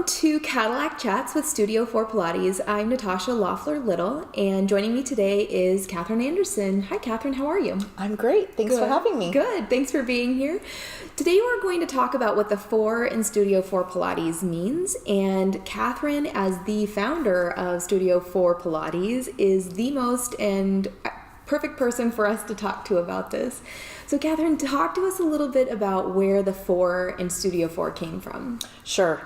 To Cadillac Chats with Studio 4 Pilates. I'm Natasha Loeffler-Little, and joining me today is Catherine Anderson. Hi, Catherine. How are you? I'm great. Thanks for having me. Good. Thanks for being here. Today we're going to talk about what the 4 in Studio 4 Pilates means, and Catherine, as the founder of Studio 4 Pilates, is the most and perfect person for us to talk to about this. So Catherine, talk to us a little bit about where the 4 in Studio 4 came from. Sure.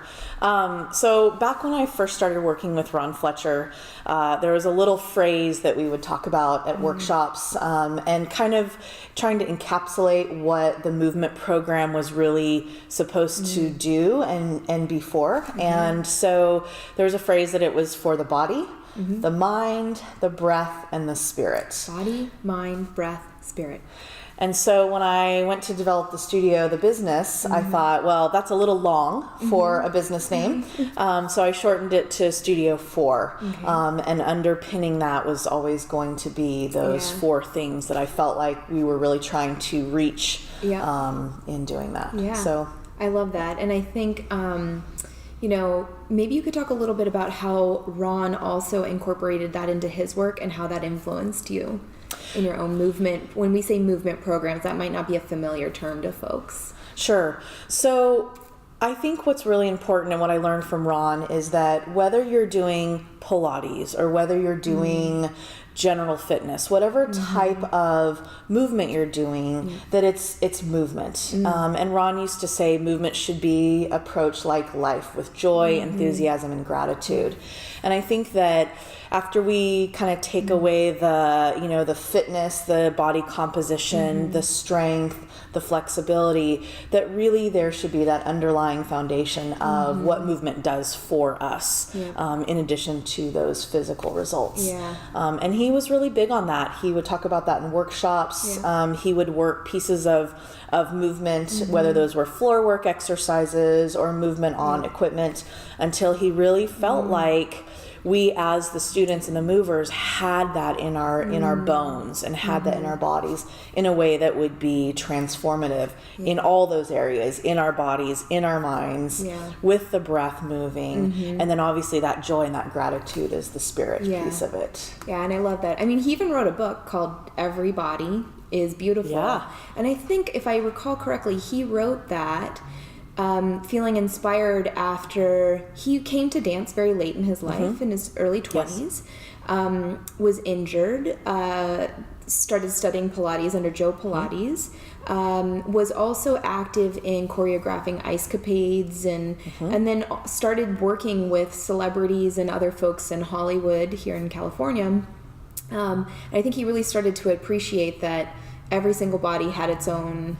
So back when I first started working with Ron Fletcher, there was a little phrase that we would talk about at workshops and kind of trying to encapsulate what the movement program was really supposed to do and be for. And so there was a phrase that it was for the body, the mind, the breath, and the spirit. Body, mind, breath, spirit. And so when I went to develop the studio, the business, I thought, well, that's a little long for a business name. So I shortened it to Studio 4. And underpinning that was always going to be those 4 things that I felt like we were really trying to reach in doing that. Yeah. So I love that. And I think, maybe you could talk a little bit about how Ron also incorporated that into his work and how that influenced you in your own movement. When we say movement programs, that might not be a familiar term to folks. Sure. So I think what's really important and what I learned from Ron is that whether you're doing Pilates or whether you're doing general fitness, whatever type of movement you're doing, that it's movement. And Ron used to say movement should be approached like life, with joy, enthusiasm, and gratitude. And I think that after we kind of take away the fitness, the body composition, the strength, the flexibility, that really there should be that underlying foundation of what movement does for us, in addition to those physical results. And he was really big on that. He would talk about that in workshops. He would work pieces of movement, whether those were floor work exercises or movement on equipment, until he really felt like we as the students and the movers had that in our bones and had that in our bodies in a way that would be transformative in all those areas, in our bodies, in our minds, with the breath moving. And then obviously that joy and that gratitude is the spirit piece of it. Yeah, and I love that. I mean, he even wrote a book called Every Body is Beautiful. And I think, if I recall correctly, he wrote that feeling inspired after he came to dance very late in his life, in his early 20s, was injured, started studying Pilates under Joe Pilates, was also active in choreographing ice capades, and then started working with celebrities and other folks in Hollywood here in California. And I think he really started to appreciate that every single body had its own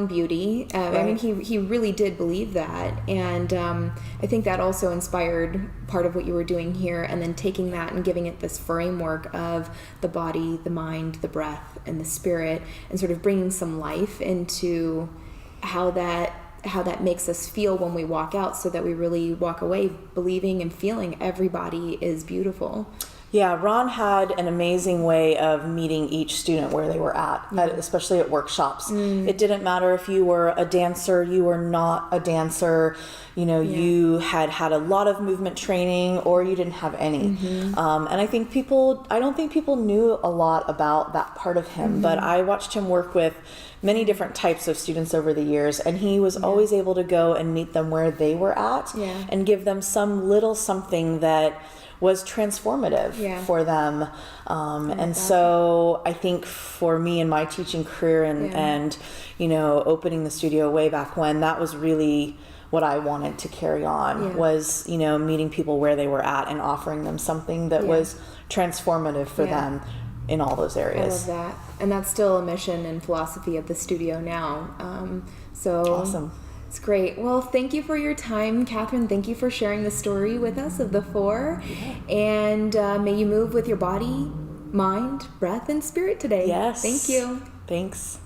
beauty. I mean, he really did believe that, and I think that also inspired part of what you were doing here, and then taking that and giving it this framework of the body, the mind, the breath, and the spirit, and sort of bringing some life into how that makes us feel when we walk out, so that we really walk away believing and feeling every body is beautiful. Yeah, Ron had an amazing way of meeting each student where they were at, especially at workshops. It didn't matter if you were a dancer, you were not a dancer, you had a lot of movement training, or you didn't have any. And I don't think people knew a lot about that part of him, but I watched him work with many different types of students over the years, and he was always able to go and meet them where they were at and give them some little something that was transformative for them. And so I think for me in my teaching career and opening the studio way back when, that was really what I wanted to carry on, was, meeting people where they were at and offering them something that was transformative for them in all those areas. I love that. And that's still a mission and philosophy of the studio now. So awesome. It's great. Well, thank you for your time, Catherine. Thank you for sharing the story with us of the 4. And may you move with your body, mind, breath, and spirit today. Yes. Thank you. Thanks.